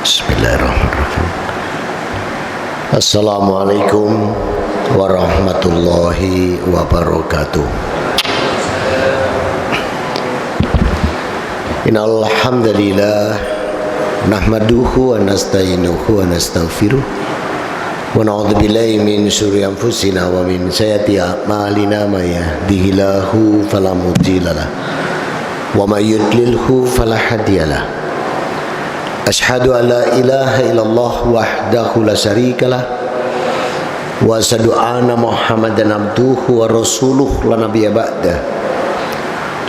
Bismillahirrahmanirrahim. Assalamualaikum warahmatullahi wabarakatuh. Innal hamdalillah nahmaduhu wa nasta'inuhu wa nastaghfiruh wa na'udzu billahi min syururi anfusina wa min sayyiati a'malina may yahdihillahu fala mudilla lahu wa may yudlilhu fala hadiyalah. Asyhadu an la ilaha illallah wahdahu la syarikalah wa asyhadu anna Muhammadan abduhu wa rasuluh la nabiyya ba'da.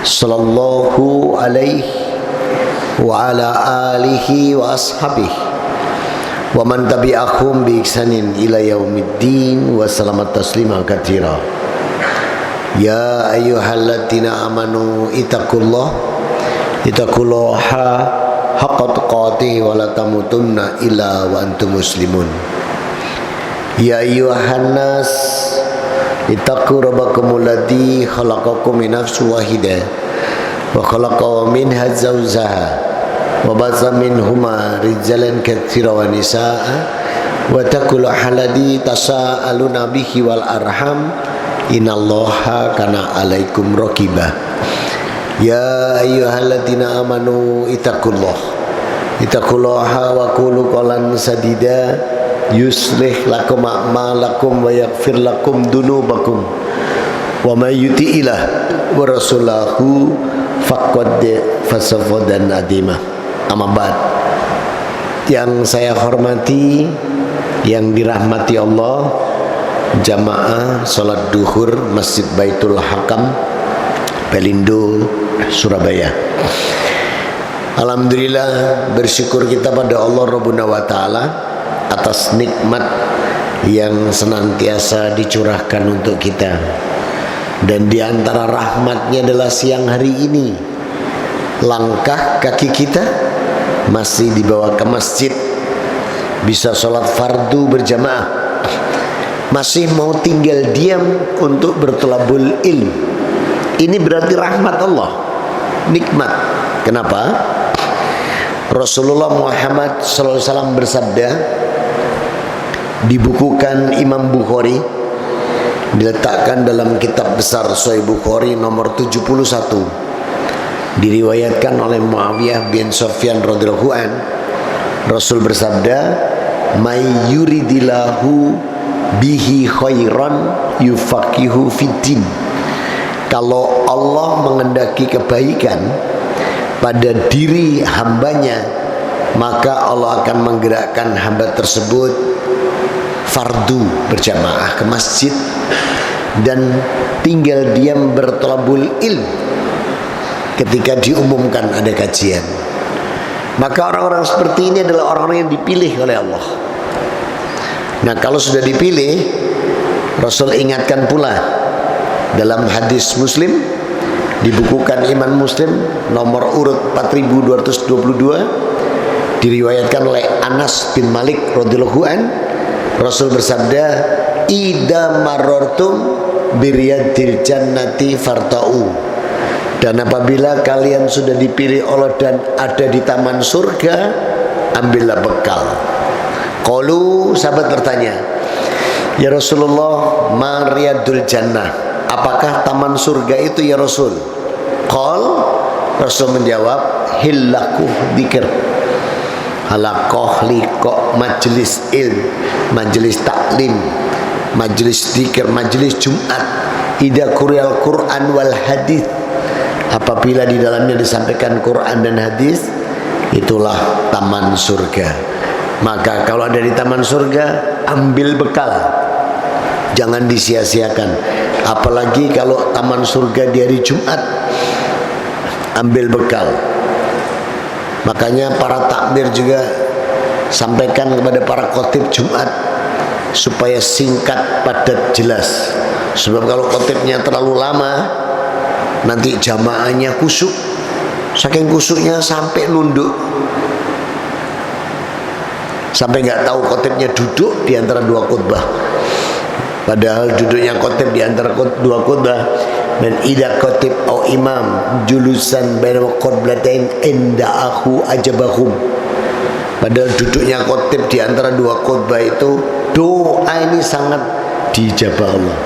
Sallallahu alaihi wa ala alihi wa ashabihi wa man tabi'ahum bi ihsanin ila yaumiddin wa salamat taslima katsira. Ya ayyuhalladzina amanu ittaqullaha haqqa tuqatih wa la tamutunna illa wa antum muslimun. Ya ayyuhan nas ittaqu rabbakumul ladzi khalaqakum min nafsin wahidah wa khalaqa minha zawjaha wa basa minhuma rijalan katsiran wa nisaa wa taqullaha alladzi tasaaluna bihi wal arham innallaha kana 'alaikum raqibah. Ya ayyuhalladzina amanu ittaqullaha wa qulu qawlan sadida yuslih lakum a'malakum wa yaghfir lakum dunubakum wa may yuti'illah wa rasulahu faqad fasafadan adima. Amma ba'd. Yang saya hormati, yang dirahmati Allah, jamaah salat duhur Masjid Baitul Hakam Pelindo, Surabaya. Alhamdulillah, bersyukur kita pada Allah Rabbuna wa Ta'ala atas nikmat yang senantiasa dicurahkan untuk kita. Dan di antara rahmatnya adalah siang hari ini langkah kaki kita masih dibawa ke masjid, bisa sholat fardu berjamaah, masih mau tinggal diam untuk bertolabul ilm. Ini berarti rahmat Allah, nikmat. Kenapa? Rasulullah Muhammad SAW bersabda, dibukukan Imam Bukhari, diletakkan dalam kitab besar Sahih Bukhari nomor 71, diriwayatkan oleh Muawiyah bin Sufyan radhiyallahu an. Rasul bersabda, may yuridillahu bihi khairan yufaqihu fiddin. Kalau Allah mengendaki kebaikan pada diri hambanya, maka Allah akan menggerakkan hamba tersebut fardu berjamaah ke masjid dan tinggal diam bertolabul ilm ketika diumumkan ada kajian. Maka orang-orang seperti ini adalah orang-orang yang dipilih oleh Allah. Nah, kalau sudah dipilih, Rasul ingatkan pula dalam hadis Muslim, dibukukan Imam Muslim nomor urut 4222, diriwayatkan oleh Anas bin Malik radhiyallahu an. Rasul bersabda, idza marartum biriyadil jannati farta'u. Dan apabila kalian sudah dipilih Allah dan ada di taman surga, ambillah bekal. Qalu, sahabat bertanya, ya Rasulullah, ma riyadul jannah, apakah taman surga itu ya Rasul? Qal, Rasul menjawab, hillaku dzikr, halaqah liqa, majlis ilm, majlis taklim, majlis dzikir, majlis Jumat, idza quriyal Quran wal hadis, apabila di dalamnya disampaikan Quran dan hadis, itulah taman surga. Maka kalau ada di taman surga, ambil bekal, jangan disia-siakan. Apalagi kalau taman surga di hari Jumat, ambil bekal. Makanya para takmir juga sampaikan kepada para khotib Jumat supaya singkat, padat, jelas. Sebab kalau khotibnya terlalu lama, nanti jamaahnya kusuk. Saking kusuknya sampai nunduk, sampai nggak tahu khotibnya duduk di antara dua khutbah. Padahal duduknya khotib di antara dua khutbah. Dan idza khotib au imam julusan baina qiblatain inda aku ajabahum. Padahal duduknya khotib di antara dua khutbah itu, doa ini sangat dijabah Allah.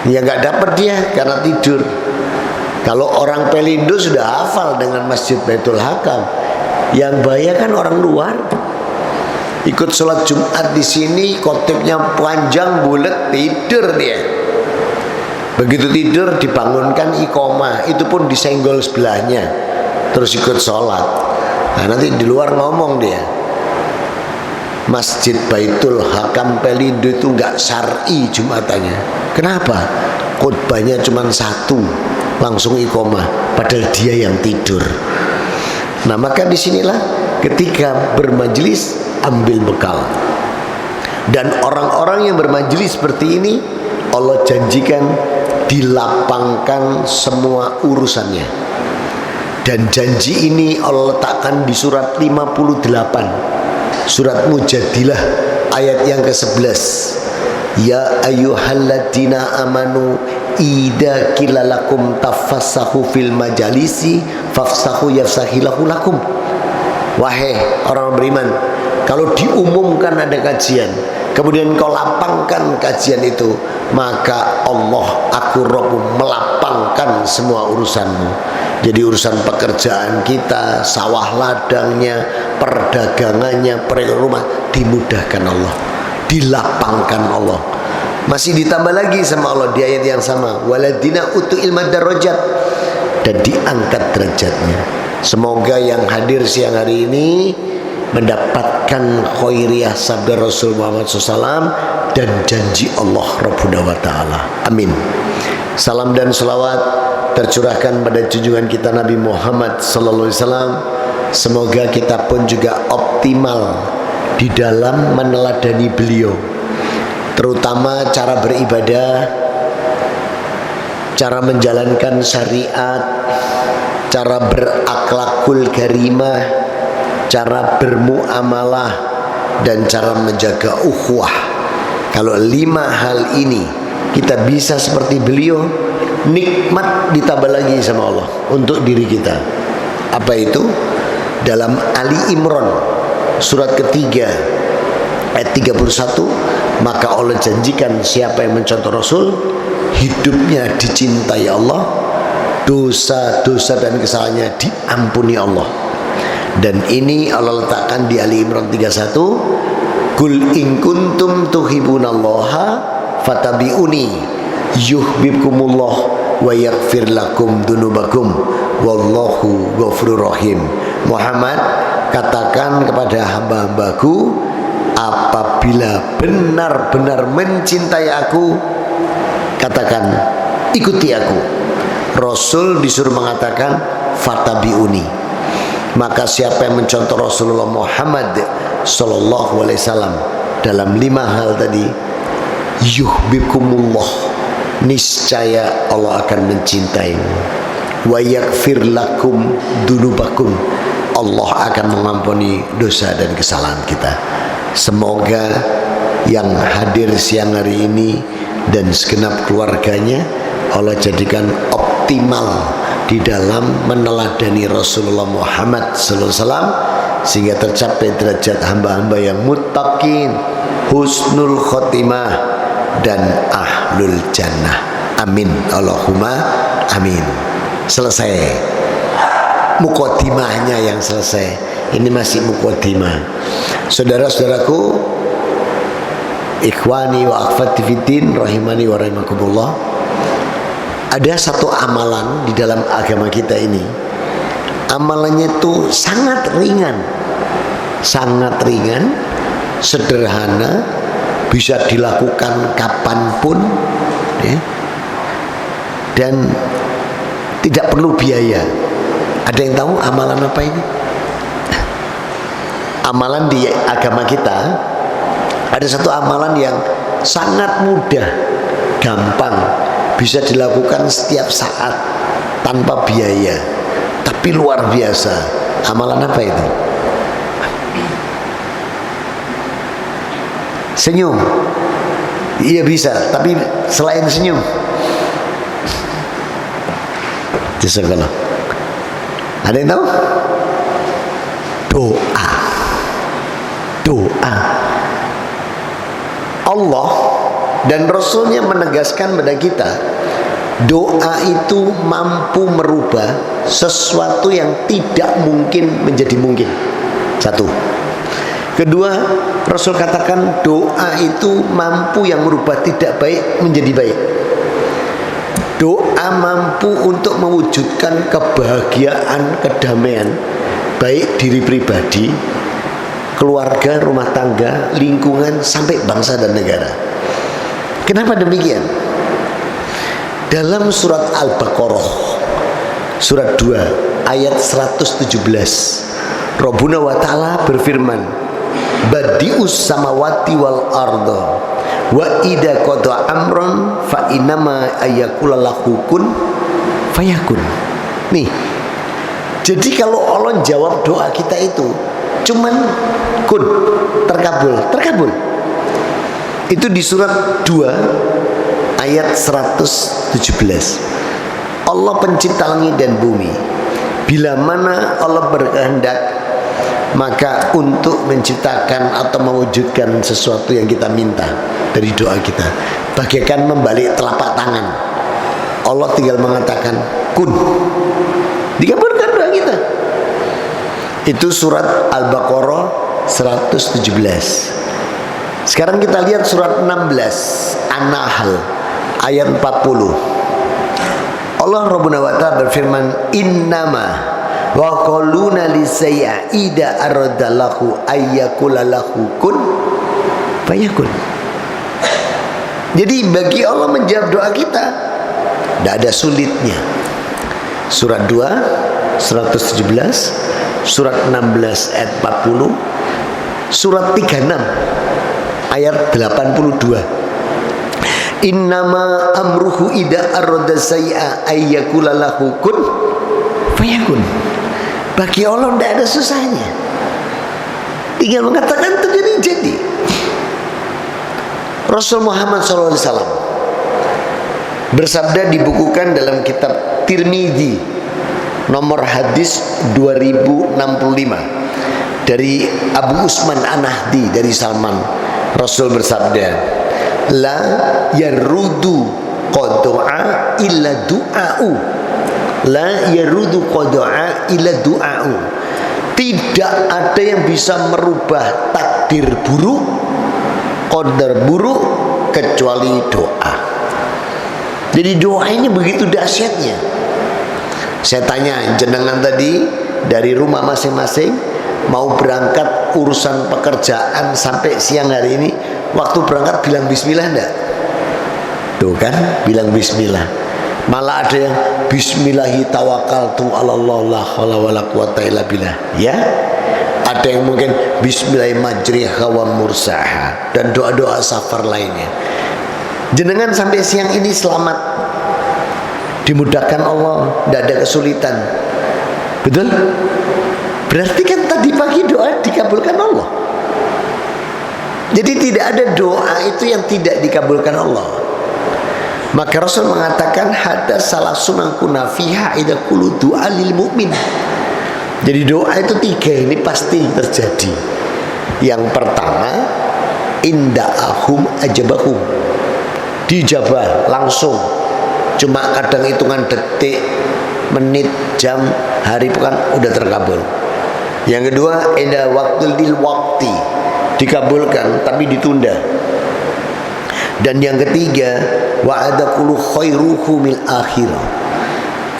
Ya nggak dapat dia karena tidur. Kalau orang Pelindo sudah hafal dengan Masjid Baitul Hakam, yang bahaya kan orang luar. Ikut sholat Jumat di sini, khotibnya panjang bulat, tidur dia. Begitu tidur dibangunkan iqomah, itu pun disenggol sebelahnya, terus ikut sholat. Nah, nanti di luar ngomong dia, Masjid Baitul Hakam Pelindo itu nggak syar'i Jumatannya. Kenapa? Khutbahnya cuma satu, langsung iqomah, padahal dia yang tidur. Nah, maka disinilah ketika bermajelis ambil bekal. Dan orang-orang yang bermajelis seperti ini, Allah janjikan dilapangkan semua urusannya. Dan janji ini Allah letakkan di surat 58, surat Mujadilah ayat yang ke-11. Ya ayyuhalladzina amanu idza qilalakum tafassahu fil majalisi fafsahu yafsahilahu lakum. Wahai orang beriman, kalau diumumkan ada kajian, kemudian kau lapangkan kajian itu, maka Allah, aku Rabbmu, melapangkan semua urusanmu. Jadi urusan pekerjaan kita, sawah ladangnya, perdagangannya, rumah, dimudahkan Allah, dilapangkan Allah. Masih ditambah lagi sama Allah di ayat yang sama, waladina utu ilma darajat, dan diangkat derajatnya. Semoga yang hadir siang hari ini mendapatkan khairiyah sabda Rasul Muhammad SAW dan janji Allah Rabbuna wa ta'ala. Amin. Salam dan salawat tercurahkan pada junjungan kita Nabi Muhammad SAW. Semoga kita pun juga optimal di dalam meneladani beliau, terutama cara beribadah, cara menjalankan syariat, cara berakhlakul karimah, cara bermuamalah, dan cara menjaga ukhuwah. Kalau 5 hal ini kita bisa seperti beliau, nikmat ditambah lagi sama Allah untuk diri kita. Apa itu? Dalam Ali Imran surat ketiga ayat 31, maka Allah janjikan siapa yang mencontoh Rasul, hidupnya dicintai Allah, dosa-dosa dan kesalahannya diampuni Allah. Dan ini Allah letakkan di Ali Imran 31, Qul in kuntum tuhibbunallaha fattabi'uni yuhibbukumullah wa yaghfir lakum dzunubakum wallahu ghafurur rahim. Muhammad, katakan kepada hamba-hambaku, apabila benar-benar mencintai aku, katakan ikuti aku. Rasul disuruh mengatakan fattabi'uni. Maka siapa yang mencontoh Rasulullah Muhammad sallallahu alaihi wasallam dalam 5 hal tadi, yuhibbukumullah, niscaya Allah akan mencintaimu, wa yaghfir lakum dzunubakum, Allah akan mengampuni dosa dan kesalahan kita. Semoga yang hadir siang hari ini dan segenap keluarganya Allah jadikan optimal di dalam meneladani Rasulullah Muhammad SAW, sehingga tercapai derajat hamba-hamba yang muttaqin, husnul khotimah, dan ahlul jannah. Amin Allahumma amin. Selesai muqaddimahnya, yang selesai. Ini masih muqaddimah. Saudara-saudaraku, ikhwani wa akhwati fiddin rahimani wa rahimakumullah, ada satu amalan di dalam agama kita ini. Amalannya itu sangat ringan, sederhana, bisa dilakukan kapanpun, ya, dan tidak perlu biaya. Ada yang tahu amalan apa ini? Amalan di agama kita, ada satu amalan yang sangat mudah, gampang, bisa dilakukan setiap saat tanpa biaya, tapi luar biasa. Amalan apa itu? Senyum. Iya bisa, tapi selain senyum, ada yang tahu? Doa. doa. Allah dan Rasulnya menegaskan pada kita, doa itu mampu merubah sesuatu yang tidak mungkin menjadi mungkin. Satu. Kedua, Rasul katakan doa itu mampu yang merubah tidak baik menjadi baik. Doa mampu untuk mewujudkan kebahagiaan, kedamaian, baik diri pribadi, keluarga, rumah tangga, lingkungan, sampai bangsa dan negara. Kenapa demikian? Dalam surat Al-Baqarah surat 2 ayat 117, Rabbuna wa ta'ala berfirman, Badi'us samawati wal arda wa idza qada amran fa innama ayyakula lahu kun fayakun. Nih, jadi kalau Allah jawab doa kita itu cuman kun, terkabul. Itu di surat 2 ayat 117. Allah pencipta langit dan bumi. Bila mana Allah berkehendak, maka untuk menciptakan atau mewujudkan sesuatu yang kita minta dari doa kita, bagaikan membalik telapak tangan, Allah tinggal mengatakan kun, dikabulkan doa kita. Itu surat Al-Baqarah 117. Sekarang kita lihat surat 16 An-Nahl ayat 40. Allah Rabbuna wa ta'ala berfirman, innama wa qaluna lisay'a ida aradallahu ayyakula lahu kun fayakun. Jadi bagi Allah menjawab doa kita tidak ada sulitnya. Surat 2 117, surat 16 ayat 40, surat 36 ayat 82. Innama amruhu ida arada say'a ayyakula lahu kun fayakun. Bagi Allah tidak ada susahnya, tinggal mengatakan terjadi. Rasul Muhammad SAW bersabda, dibukukan dalam kitab Tirmidzi nomor hadis 2065 dari Abu Usman An-Nahdi dari Salman. Rasul bersabda, la yarudu qada'a illa du'a'u, la yarudu qada'a illa du'a'u. Tidak ada yang bisa merubah takdir buruk, qadar buruk, kecuali doa. Jadi doa ini begitu dahsyatnya. Saya tanya jenengan tadi dari rumah masing-masing mau berangkat urusan pekerjaan sampai siang hari ini, waktu berangkat bilang bismillah enggak? Tuh kan, bilang bismillah. Malah ada yang bismillahi tawakkaltu 'alallah la haula wala quwata illa billah. Ya. Ada yang mungkin bismillahi majriha wa mursaha dan doa-doa safar lainnya. Jenengan sampai siang ini selamat, dimudahkan Allah, tidak ada kesulitan. Betul? Berarti kan tadi pagi doa dikabulkan Allah. Jadi tidak ada doa itu yang tidak dikabulkan Allah. Maka Rasul mengatakan hada salah sunan kunafiha ida kulu doa lil mu'min. Jadi doa itu 3 ini pasti terjadi. Yang pertama, inda'ahum ajabahum, dijabah langsung. Cuma kadang hitungan detik, menit, jam, hari, pekan udah terkabul. Yang kedua, inda waktu lil wakti, dikabulkan tapi ditunda. Dan yang ketiga, wa'ada kullu khairuhu mil akhirah,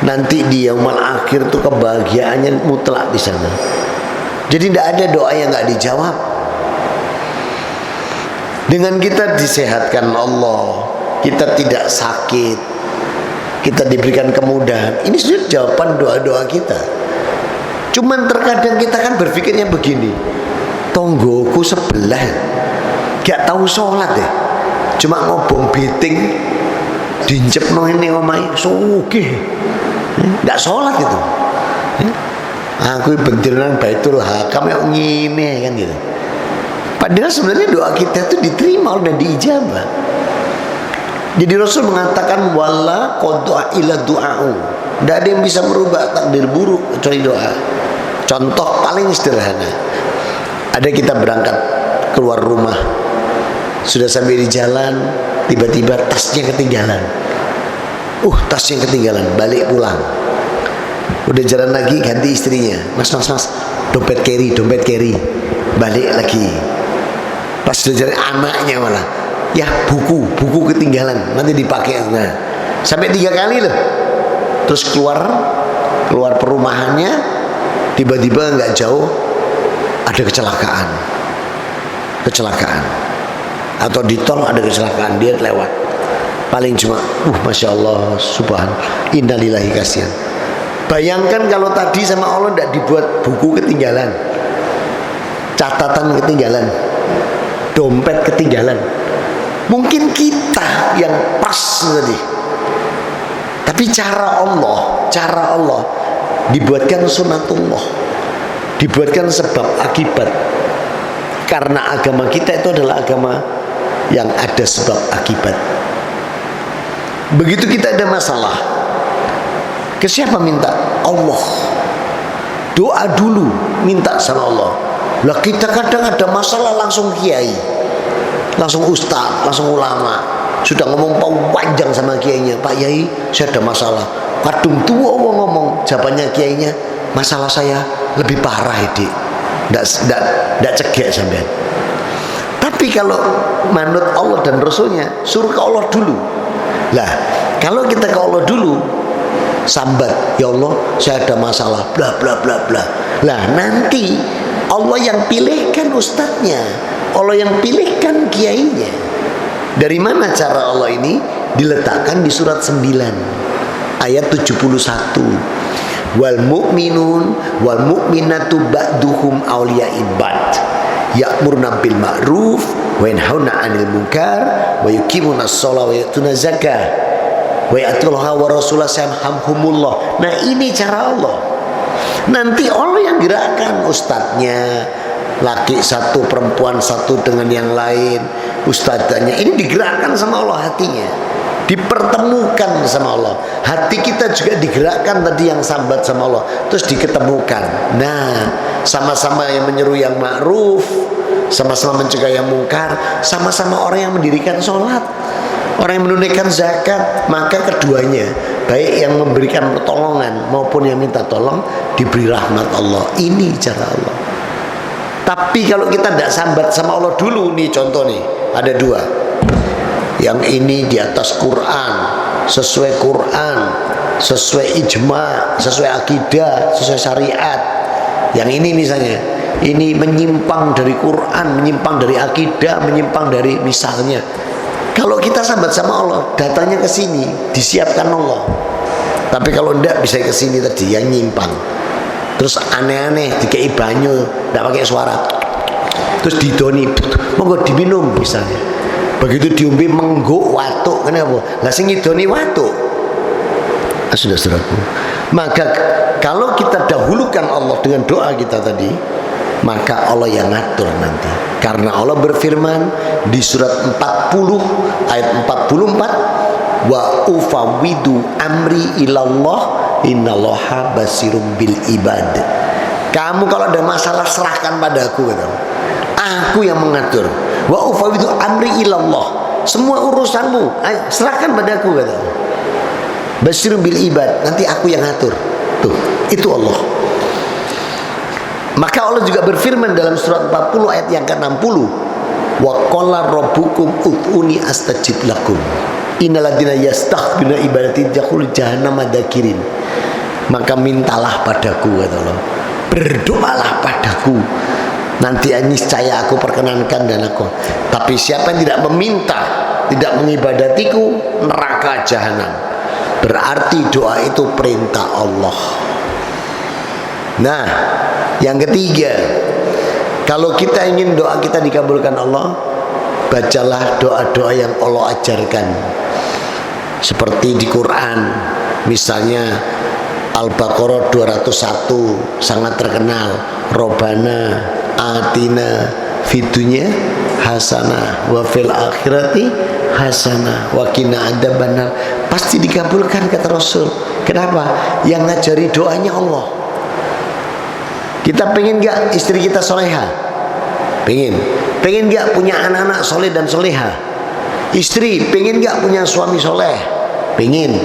nanti di yaumul akhir itu kebahagiaannya mutlak di sana. Jadi tidak ada doa yang nggak dijawab. Dengan kita disehatkan Allah, kita tidak sakit, kita diberikan kemudahan, ini sudah jawaban doa-doa kita. Cuman terkadang kita kan berpikirnya begini, tonggoku sebelah gak tahu sholat deh, cuma ngobong beting dincep no ini omai sugih, gak sholat gitu. Aku bentirnan Baitul Hakam yang ngine kan gitu. Padahal sebenarnya doa kita itu diterima dan diijabah. Jadi Rasul mengatakan wala qada'a ila du'a'u, tidak ada yang bisa merubah takdir buruk kecuali doa. Contoh paling sederhana, ada kita berangkat keluar rumah, sudah sampai di jalan, tiba-tiba tasnya ketinggalan. Tasnya ketinggalan, balik pulang. Udah jalan lagi, ganti istrinya, mas, dompet carry, balik lagi. Pas udah jalan anaknya malah, ya buku ketinggalan, nanti dipakai. Nah, sampai 3 kali loh. Terus keluar perumahannya, tiba-tiba nggak jauh ada kecelakaan, atau di tol ada kecelakaan, dia lewat. Paling cuma, masya Allah, subhan, innalillahi, kasihan. Bayangkan kalau tadi sama Allah tidak dibuat buku ketinggalan, catatan ketinggalan, dompet ketinggalan, mungkin kita yang pas tadi. Tapi cara Allah dibuatkan sunatullah, dibuatkan sebab akibat. Karena agama kita itu adalah agama yang ada sebab akibat. Begitu kita ada masalah, ke siapa minta? Allah. Doa dulu, minta sama Allah. Lah kita kadang ada masalah langsung kiai, langsung ustaz, langsung ulama, sudah ngomong panjang sama kiainya, Pak Yai, saya ada masalah. Kadung tua ngomong, jawabannya kiainya, masalah saya lebih parah ini, ndak cegek sampean. Tapi kalau manut Allah dan Rasulnya, suruh ke Allah dulu. Lah, kalau kita ke Allah dulu, sambat, ya Allah, saya ada masalah, bla bla bla bla. Lah, nanti Allah yang pilihkan ustadznya, Allah yang pilihkan kiainya. Dari mana cara Allah ini? Diletakkan di surat 9 ayat 71. Wal mu'minun wal mu'minatu ba'duhum awliya'i ba'd ya'muruna bil ma'ruf wa yanhauna 'anil munkar wa yuqimuna shalah wa yutuna zakah wa ya'tullaha wa rasulahu sayarhamhumullah. Nah, ini cara Allah. Nanti Allah yang gerakkan ustadznya, laki satu, perempuan satu dengan yang lain, ustadzanya ini digerakkan sama Allah, hatinya dipertemukan sama Allah. Hati kita juga digerakkan tadi yang sambat sama Allah, terus diketemukan. Nah, sama-sama yang menyeru yang ma'ruf, sama-sama mencegah yang mungkar, sama-sama orang yang mendirikan sholat, orang yang menunaikan zakat. Maka keduanya, baik yang memberikan pertolongan maupun yang minta tolong, diberi rahmat Allah. Ini cara Allah. Tapi kalau kita tidak sambat sama Allah dulu, nih contoh nih, ada 2. Yang ini di atas Quran, sesuai Quran, sesuai ijma, sesuai akidah, sesuai syariat. Yang ini misalnya, ini menyimpang dari Quran, menyimpang dari akidah, menyimpang dari misalnya. Kalau kita sambat sama Allah, datanya ke sini, disiapkan Allah. Tapi kalau tidak bisa ke sini tadi, yang nyimpang. Terus aneh-aneh, dikei banyu, tidak pakai suara. Terus didoni, monggo diminum misalnya. Begitu diumpi mengguk watuk, kenapa? Lah sing ngidoni watuk. Sudah saudaraku. Maka kalau kita dahulukan Allah dengan doa kita tadi, maka Allah yang ngatur nanti. Karena Allah berfirman di surat 40 ayat 44, wa ufawwidu amri ilallah innallaha basirum bil ibad. Kamu kalau ada masalah serahkan padaku, kata. Aku yang mengatur. Wa ufawwidu amri ilallah. Semua urusanmu serahkan padaku, kata. Basirum bil ibad, nanti aku yang ngatur. Tuh, itu Allah. Maka Allah juga berfirman dalam surat 40 ayat yang ke-60, wa qala rabbukum ud'uni astajib lakum innalladzina yastaghfiruna ibadati yadkhulul jahannama dakirin. Maka mintalah padaku, kata Allah, berdoalah padaku, nanti niscaya aku perkenankan dan aku. Tapi siapa yang tidak meminta, tidak mengibadatiku, neraka jahanam. Berarti doa itu perintah Allah. Nah, yang ketiga, kalau kita ingin doa kita dikabulkan Allah, bacalah doa-doa yang Allah ajarkan. Seperti di Quran, misalnya Al-Baqarah 201 sangat terkenal, Robbana atina fidunya hasanah wa fil akhirati hasanah wa qina adzabannar. Pasti dikabulkan kata Rasul. Kenapa? Yang ngajari doanya Allah. Kita pengen gak istri kita soleha? Pengen. pengen gak punya anak-anak soleh dan soleha? Istri, pengen gak punya suami soleh? Pengen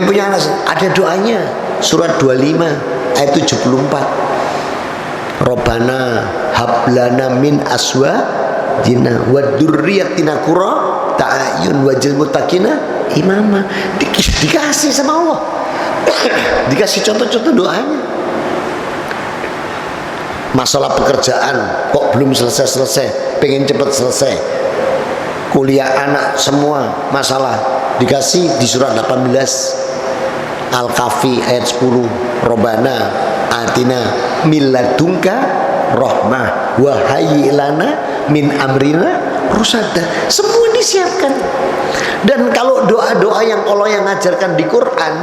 punya anak. Ada doanya, surat 25 ayat 74. Robbana hablana min aswajina wa dzurriyyatina qurra ta'ayun wajil muttaqina imama. Dikasih sama Allah. Dikasih contoh-contoh doanya. Masalah pekerjaan kok belum selesai, pengen cepat selesai. Kuliah anak semua masalah, dikasih di surat 18 Al-Kahfi ayat 10. Robbana atina min ladunka rahmah wa hayyi lana min amrina rusada. Semua disiapkan. Dan kalau doa-doa yang Allah yang ngajarkan di Quran,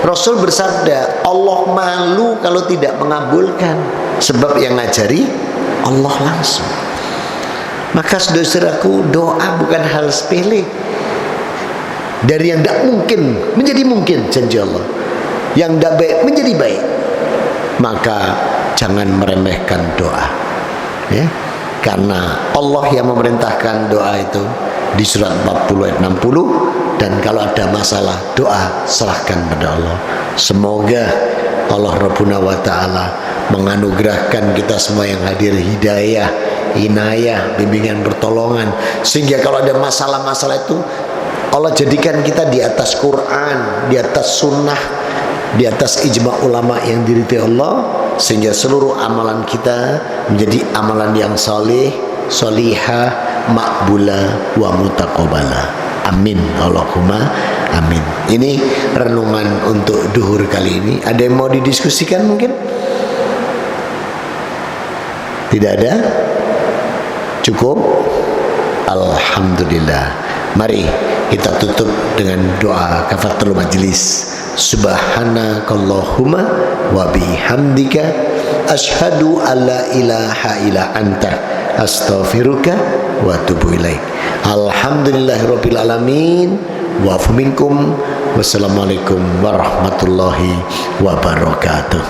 Rasul bersabda, Allah malu kalau tidak mengabulkan, sebab yang ngajari Allah langsung. Maka saudaraku, doa bukan hal sepele. Dari yang tidak mungkin menjadi mungkin, janji Allah. Yang tidak baik menjadi baik. Maka jangan meremehkan doa, ya. Karena Allah yang memerintahkan doa itu di surat 40 ayat 60. Dan kalau ada masalah, doa serahkan pada Allah. Semoga Allah Rabbuna wa ta'ala menganugerahkan kita semua yang hadir hidayah, inayah, bimbingan, pertolongan, sehingga kalau ada masalah-masalah itu Allah jadikan kita di atas Quran, di atas sunnah, di atas ijma ulama yang diridhai Allah, sehingga seluruh amalan kita menjadi amalan yang saleh, salihah, makbulah wa mutaqabbalah. Amin, Allahumma amin. Ini renungan untuk duhur kali ini. Ada yang mau didiskusikan mungkin? Tidak ada? Cukup? Alhamdulillah. Mari kita tutup dengan doa kafaratul majlis. Subhanakallahumma wa bihamdika asyhadu alla ilaha illa anta astaghfiruka wa atubu ilaik. Alhamdulillahirabbil alamin. Wa'fu minkum. Wassalamualaikum warahmatullahi wabarakatuh.